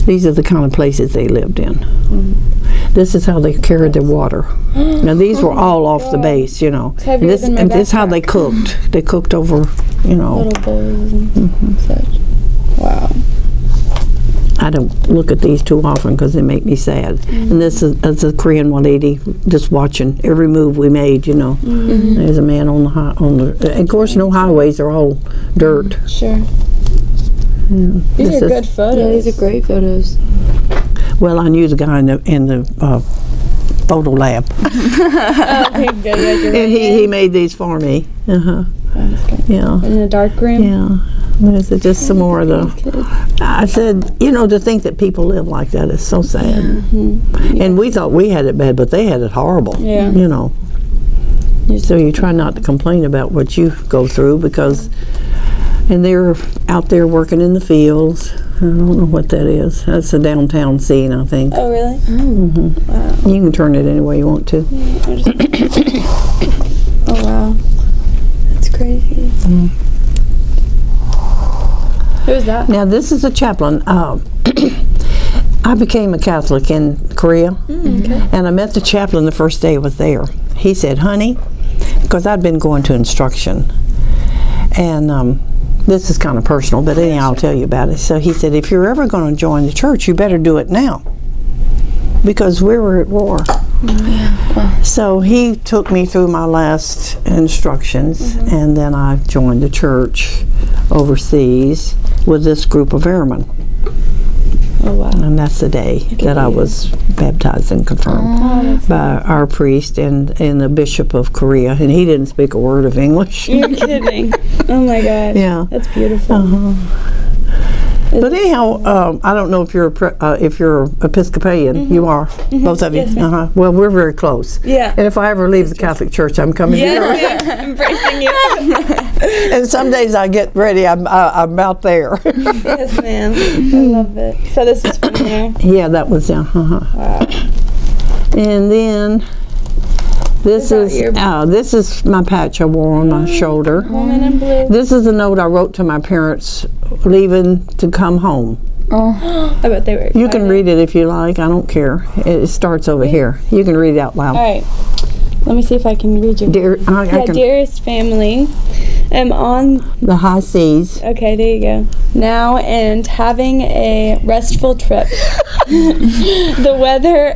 these are the kind of places they lived in. This is how they carried their water. Now these were all off the base, you know. It's heavier than my And this is how backpack. they cooked. They cooked over, you know. Little bowls and such. Wow. I don't look at these too often because they make me sad. And this is a Korean lady just watching every move we made, you know. There's a man on the of course, no highways, they're all dirt. Sure. These are good photos. Yeah, these are great photos. Well, I knew the guy in the photo lab. Okay, good. And he made these for me. That's good. Yeah. In a dark room. Yeah. There's just some more of the. I said, you know, to think that people live like that is so sad. And we thought we had it bad, but they had it horrible. Yeah. You know. So you try not to complain about what you go through because, and they're out there working in the fields. I don't know what that is. That's a downtown scene, I think. Oh, really? Wow. You can turn it any way you want to. Oh, wow. That's crazy. Who's that? Now, this is a chaplain. I became a Catholic in Korea, and I met the chaplain the first day I was there. He said, honey, because I'd been going to instruction, and this is kind of personal, but anyhow, I'll tell you about it. So he said, if you're ever going to join the church, you better do it now, because we were at war. So he took me through my last instructions, and then I joined the church overseas with this group of airmen. Oh, wow. And that's the day that I was baptized and confirmed by our priest and the Bishop of Korea, and he didn't speak a word of English. You're kidding. Oh my gosh. Yeah. That's beautiful. But anyhow, I don't know if you're Episcopalian. You are, both of you. Yes, ma'am. Well, we're very close. Yeah. And if I ever leave the Catholic Church, I'm coming here. Yeah, embracing you. And some days I get ready, I'm out there. Yes, ma'am. I love it. So this is from there. Yeah, that was Wow. And then this is my patch I wore on my shoulder. Woman in blue. This is a note I wrote to my parents leaving to come home. I bet they were excited. You can read it if you like. I don't care. It starts over here. You can read it out loud. All right. Let me see if I can read you. I can, Dearest family, am on the high seas. Okay, there you go. Now and having a restful trip. The weather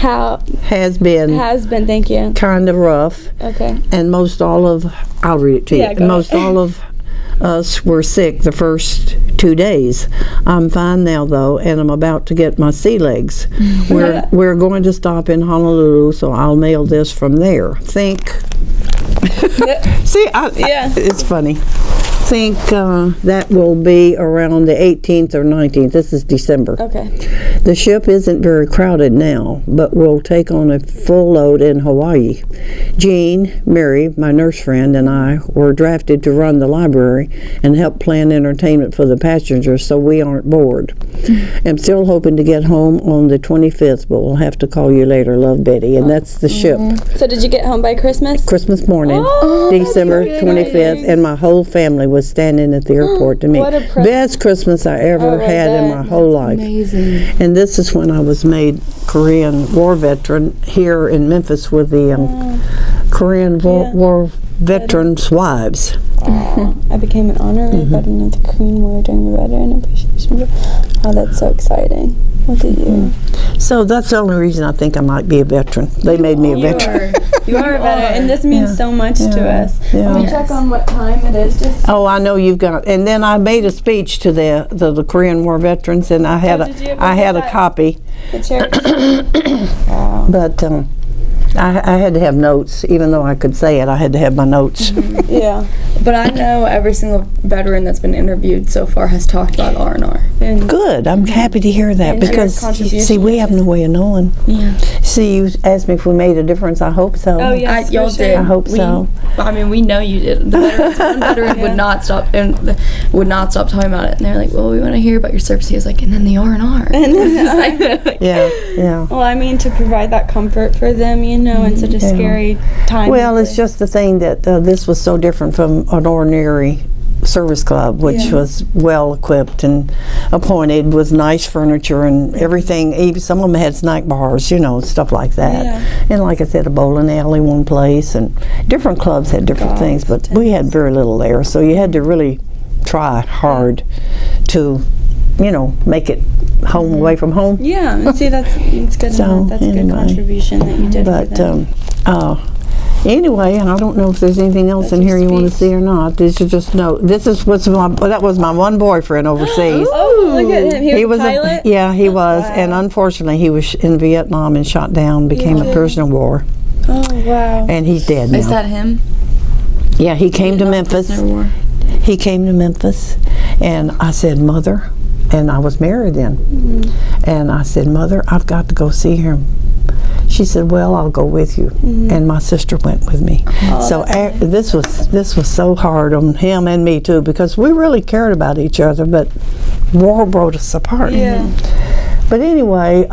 Has been thank you. kind of rough. Okay. And I'll read it to you. Yeah, go Most ahead. all of us were sick the first 2 days. I'm fine now though, and I'm about to get my sea legs. We're going to stop in Honolulu, so I'll mail this from there. See, it's funny. Think that will be around the 18th or 19th. This is December. Okay. The ship isn't very crowded now, but we'll take on a full load in Hawaii. Jean, Mary, my nurse friend, and I were drafted to run the library and help plan entertainment for the passengers so we aren't bored. I'm still hoping to get home on the 25th, but we'll have to call you later. Love, Betty. And that's the ship. So did you get home by Christmas? Christmas morning, December 25th, and my whole family was standing at the airport to meet. What a present. Best Christmas I ever had in my whole life. Amazing. And this is when I was made Korean War veteran here in Memphis with the Korean War veterans' wives. I became an honorary veteran of the Korean War during the Veteran Appreciation Day. Oh, that's so exciting. What did you? So that's the only reason I think I might be a veteran. They made me a veteran. You are a veteran, and this means so much to us. Yeah. Let me check on what time it is. Just Oh, I know you've got. And then I made a speech to the Korean War veterans, and I had did you? I had a copy. the chair. Wow. But I had to have notes, even though I could say it. I had to have my notes. Yeah. But I know every single veteran that's been interviewed so far has talked about R&R. And Good. I'm happy to hear that And your because contribution. see, we have no way of knowing. Yeah. See, you asked me if we made a difference. I hope so. oh yes, Y'all for sure. did. I hope so. I mean, we know you did. The veterans, one veteran Yeah. would not stop talking about it. And they're like, "Well, we want to hear about your service." He was like, "And then the R&R." And then, Yeah, yeah. well, I mean, to provide that comfort for them, you know, in such a scary time. Well, it's just the thing that this was so different from an ordinary service club, which Yeah. was well equipped and appointed with nice furniture and everything. Even some of them had snack bars, you know, stuff like that. Yeah. And like I said, a bowling alley one place, and different clubs had different things, but we had very little there, so you had to really try hard to, you know, make it home away from home. Yeah, and see, that's good. So, That's a good anyway. contribution that you did for But them. anyway, and I don't know if there's anything else in That's here your you want to speech. see or not. Did you just know? That was my one boyfriend overseas. Oh, look at him. He was a pilot? Yeah, he was, Wow. and unfortunately, he was in Vietnam and shot down, became a Yeah. prisoner of war, Oh, wow. and he's dead now. Is that him? Yeah, he came to Memphis. Prisoner of war. He came to Memphis, and I said, "Mother," and I was married then, and I said, "Mother, I've got to go see him." She said, "Well, I'll go with you," and my sister went with me. So this was so hard on him and me too, because we really cared about each other, but war broke us apart. Yeah. But anyway,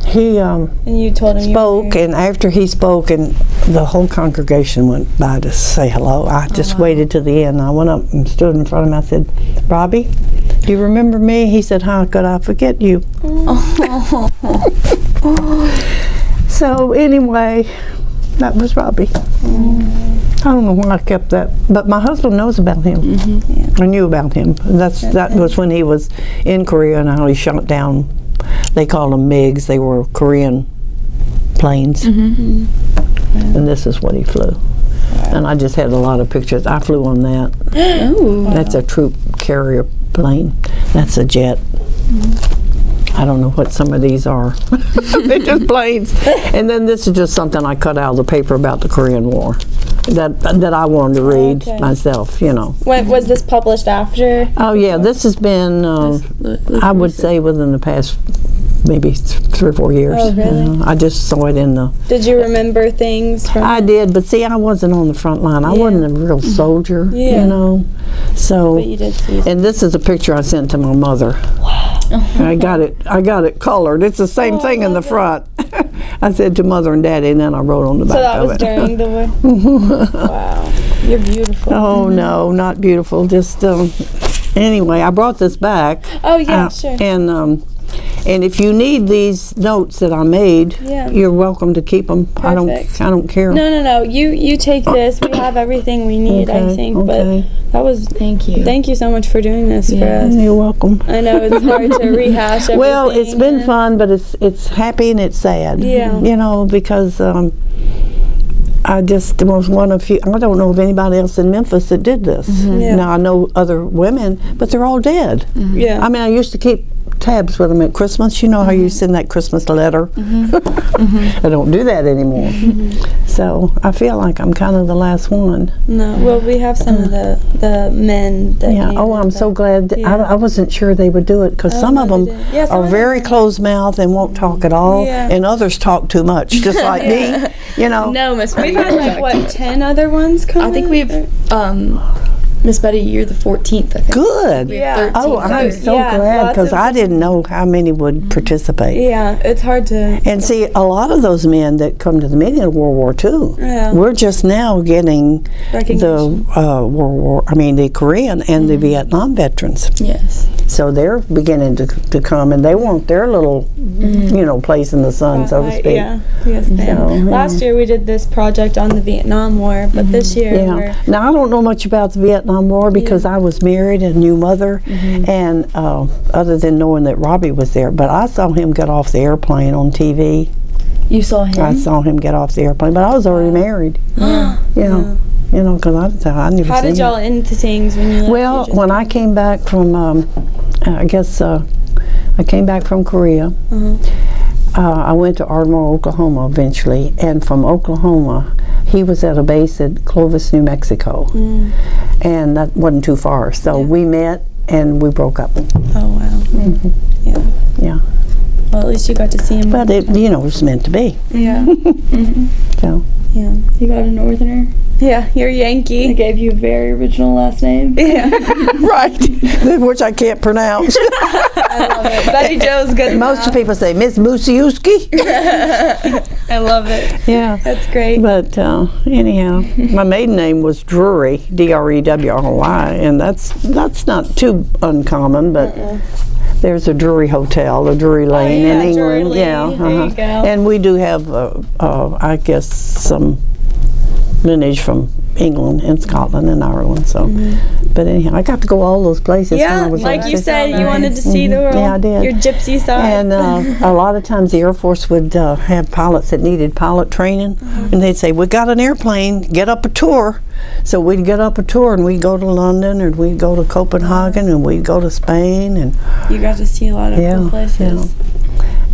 he And you told him spoke, and after he spoke, and the whole congregation went by to say hello. I just waited to the end. I went up and stood in front of him. I said, "Robbie, do you remember me?" He said, "How could I forget you?" So anyway, that was Robbie. I don't know why I kept that, but my husband knows about him. I knew about him. That was when he was in Korea and how he shot down. They called them MiGs. They were Korean planes, and this is what he flew. And I just had a lot of pictures. I flew on that. Oh. That's a troop carrier plane. That's a jet. I don't know what some of these are. They're just planes. And then this is just something I cut out of the paper about the Korean War that I wanted to read myself, you know. When was this published after? Oh yeah, this has been, I would say within the past maybe 3 or 4 years. Oh, really? I just saw it in the... Did you remember things from? I did, but see, I wasn't on the front line. I wasn't a real soldier, Yeah. you know. So, But you did see. and this is a picture I sent to my mother. I got it colored. It's the same thing in the front. I said to Mother and Daddy, and then I wrote on the back So that of was it. during the war. Wow, you're beautiful. Oh no, not beautiful. Just anyway, I brought this back. Oh yeah, sure. And if you need these notes that I made, Yeah. you're welcome to keep them. Perfect. I don't care. No. You take this. We have everything we need, I Okay, think. okay. But that was. Thank you. Thank you so much for doing this for Yeah. us. You're welcome. I know it's hard to rehash everything. Well, it's been and- fun, but it's happy and it's sad. Yeah. You know, because I just was one of few. I don't know of anybody else in Memphis that did this. Yeah. Now I know other women, but they're all dead. Yeah. I mean, I used to keep tabs with them at Christmas. You know how you send that Christmas letter? I don't do that anymore. So I feel like I'm kind of the last one. No. Well, we have some of the men that. Yeah. came Oh, in, I'm but- so glad. That Yeah. I wasn't sure they would do it because some no, of they them didn't. Yeah, some are of very them- closed-mouthed and won't talk at all, Yeah. and others talk too much, just like me. You know. No, Miss Betty. We've had like what 10 other ones come. I think in? we've Miss Betty, you're the 14th. I think. Good. We Yeah. have 13 Oh, I'm others. so Yeah, glad lots because of- I didn't know how many would participate. Yeah, it's hard to. And see, a lot of those men that come to the meeting of World War II, Yeah. we're just now getting the Recognition. the Korean and the Vietnam veterans. Yes. so they're beginning to come, and they want their little, place in the sun, so to speak. Yeah, yes, ma'am. So, yeah. Last year we did this project on the Vietnam War, but this year we're... Now, I don't know much about the Vietnam War because I was married, a new mother, and other than knowing that Robbie was there, but I saw him get off the airplane on TV. You saw him? I saw him get off the airplane, but I was already married. Because I never How did y'all into things when you left? Well, when I came back from, I came back from Korea. I went to Ardmore, Oklahoma eventually, and from Oklahoma, he was at a base at Clovis, New Mexico, and that wasn't too far. So we met and we broke up. Oh, wow. Yeah. Well, at least you got to see him. But it, was meant to be. Yeah. So. Yeah. You got a Northerner? Yeah, you're Yankee. They gave you a very original last name. Yeah. Right, which I can't pronounce. I love it. Betty Jo's good. Most people say Miss Macykuski. I love it. Yeah. That's great. But anyhow, my maiden name was Drury, Drewry, and that's not too uncommon, but there's a Drury Hotel, a Drury Lane in England. Drury Lane. Yeah, There you go. And we do have, I guess, some lineage from England and Scotland and Ireland. So, but anyhow, I got to go all those places. Yeah, when I was like you there. said, you wanted to see the world. Yeah, I did. Your gypsy side. And a lot of times the Air Force would have pilots that needed pilot training, and they'd say, "We got an airplane, get up a tour." So we'd get up a tour, and we'd go to London, or we'd go to Copenhagen, and we'd go to Spain, and you got to see a lot of cool places.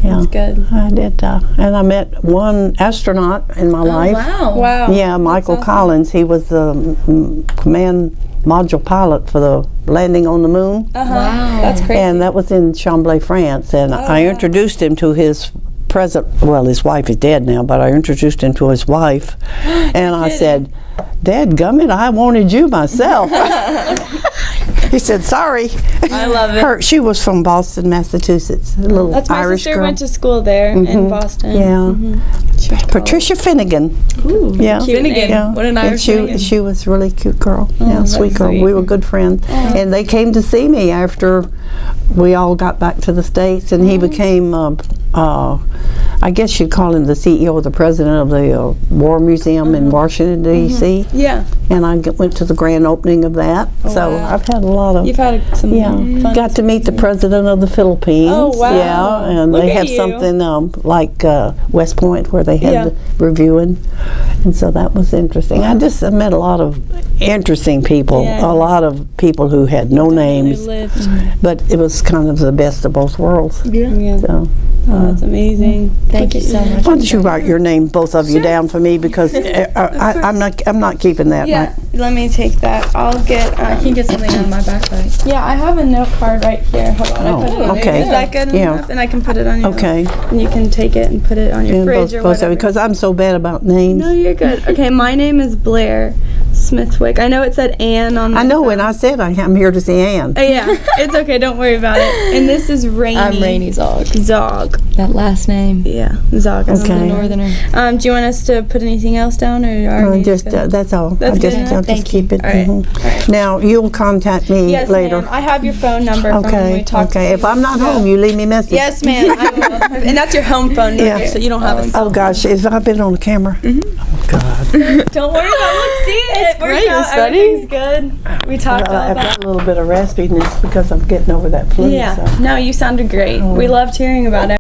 Yeah, That's good. I did, and I met one astronaut in my life. Wow. Yeah, Michael Collins. He was the command module pilot for the landing on the moon. Wow. That's crazy. And that was in Chambly, France. And I introduced him to his his wife is dead now, but I introduced him to his wife. And I said, "Dadgummit, I wanted you myself." He said, "Sorry." I love it. She was from Boston, Massachusetts. A little That's my Irish sister girl. went to school there in Boston. Yeah. Patricia Finnegan. Ooh, Yeah. Finnegan. Yeah. What an And Irish Finnegan. she was a really cute girl. Yeah, sweet girl. sweet. We were good friends. And they came to see me after we all got back to the States, and he became I guess you'd call him the CEO or the president of the War Museum in Washington, D.C. Yeah. And I went to the grand opening of that. So wow. I've had a lot of... You've had some fun got to meet the president of the Philippines. Oh, wow. Yeah, and Look they at have you. something like West Point where they had the reviewing. And so that was interesting. I met a lot of interesting people, a lot of people who had no names. But it was kind of the best of both worlds. Yeah. So, that's amazing. Thank you so much. why don't you write your name, both of you, down for me, because I'm not keeping that. Yeah, let me take that. I'll get. I can get something out of my backpack. Yeah, I have a note card right here. Hold on, I put it on. okay. Is that good Yeah. enough? And I can put it on your. Okay. And you can take it and put it on your fridge or both whatever. because I'm so bad about names. No, you're good. Okay, my name is Blair Smithwick. I know it said Ann on. I know when I said I'm here to see Ann. Yeah, it's okay. Don't worry about it. And this is Rainy. I'm Rainy Zog. Zog. That last name. Yeah, Zog. Okay. I'm a Northerner. Do you want us to put anything else down, or are we Just good? that's all. That's I'll good enough? just keep it. All right. Mhm. All right. Now you'll contact me Yes, later. ma'am. I have your phone number from when we Okay. talked. Okay. If I'm not home, you leave me a message. Yes, ma'am. I will. And that's your home phone number, Yeah. so you don't have a. Oh gosh, if I've been on the camera. Oh God. Don't worry about it. Look, see it. It's great, out. Sunny. Everything's good. We talked all I've about. got a little bit of raspiness because I'm getting over that flu. Yeah. So. No, you sounded great. We loved hearing about it.